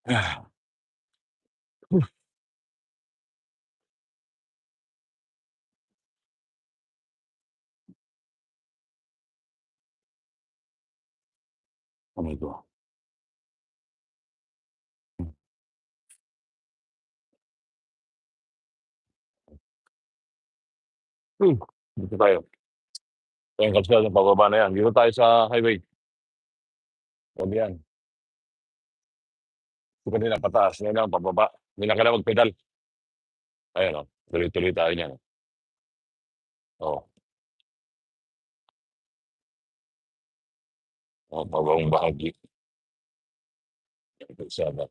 Ah, ano ito? Hmm, dito tayo. Yung kalsada pababa na yan. Dito tayo sa highway. Huwag yan. Yung kanina pataas, ngayon naman pababa. Hindi na kailangan mag-pedal. Ayan, oh, tuloy-tuloy tayo niyan, oh. Oo, oh, pabaong bahagi ng kalsada.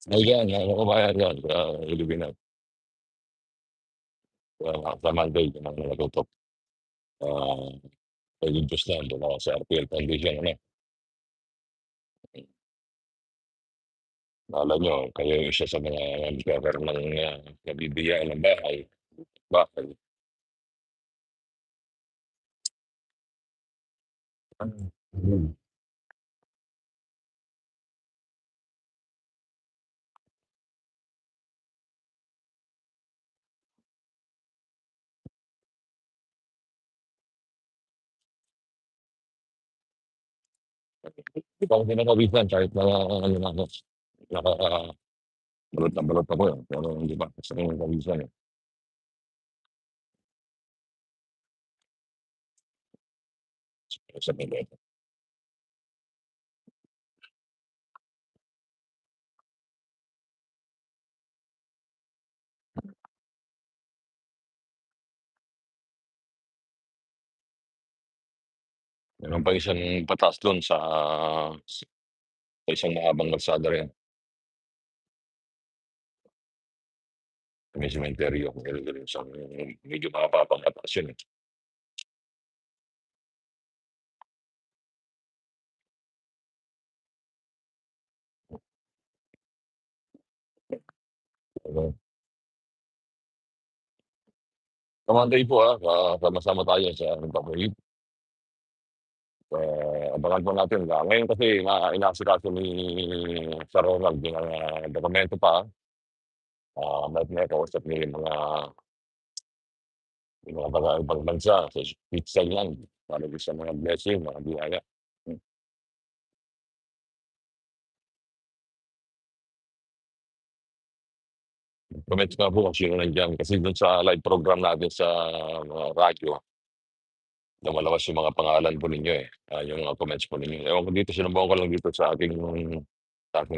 Ayan, mga kabayan yan sa Ilipinan, sa Monday yung mga natutok. Ah, Religious na doon ako sa RPL Foundation, ano. Akala niyo kayo yung isa sa mga nagkakaroon ng, nabibigyan ng bahay. Bakit? Hmm. Di pa ako kinakawisan kahit na ano na ako, nakabalot na balot ako, eh, pero hindi pa gusto kong kawisan, eh. Sa Mindoro. Meron pa isang pataas dun sa isang mahabang kalsada rin, sa may sementeryo, meron din isang medyo mababang pataas yun, eh. Ano, ka-Monday po, sama-sama tayo sa pagpapahid. Abangan po natin ngayon kasi inaasikaso ni Sir Ronald yung mga dokumento pa, may kausap niya yung mga taga-ibang bansa sa Switzerland para din sa mga blessing, mga biyaya. Hmm, Comments nga po kung sino nandiyan kasi dun sa live program natin sa mga radyo, lumalabas yung mga pangalan po ninyo, eh, yung mga comments po ninyo. Ewan ko dito, sinubukan ko lang dito sa aking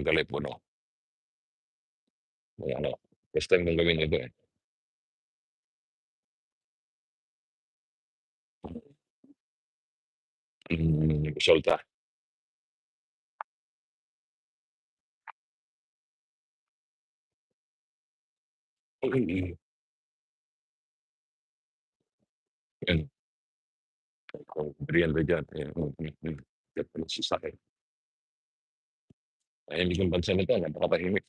telepono, yung ano, first time kong gawin ito, eh. Resulta. Mm, yun, kung merienda diyan, Diyan pa nagsasakay. Tahimik yung bansa na 'to, napakatahimik.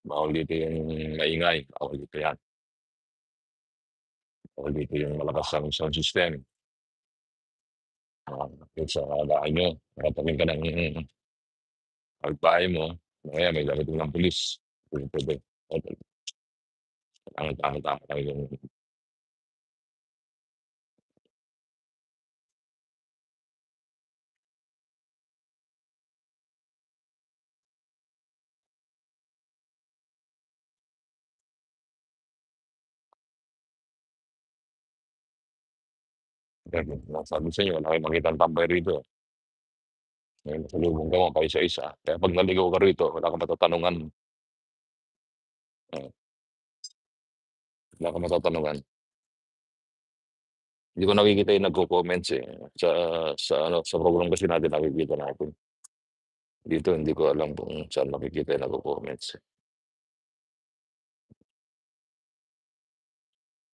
Bawal dito yung maingay, bawal dito 'yan. Bawal dito yung malakas ang sound system. Yung sa bahay niyo, nakatabi ka ng kapitbahay mo, mamaya may darating ng pulis, hindi puwede. Tamang-tama lang yung sabi sa inyo wala kayong makitang tambay rito. May nakasalubong ka man paisa-isa, kaya 'pag naligaw ka rito wala kang matatanungan, oo, wala kang matatanungan. Hindi ko nakikita yung nagko-comments, eh, sa ano, sa program kasi natin nakikita natin. Dito hindi ko alam kung saan makikita yung nagko-comments, eh.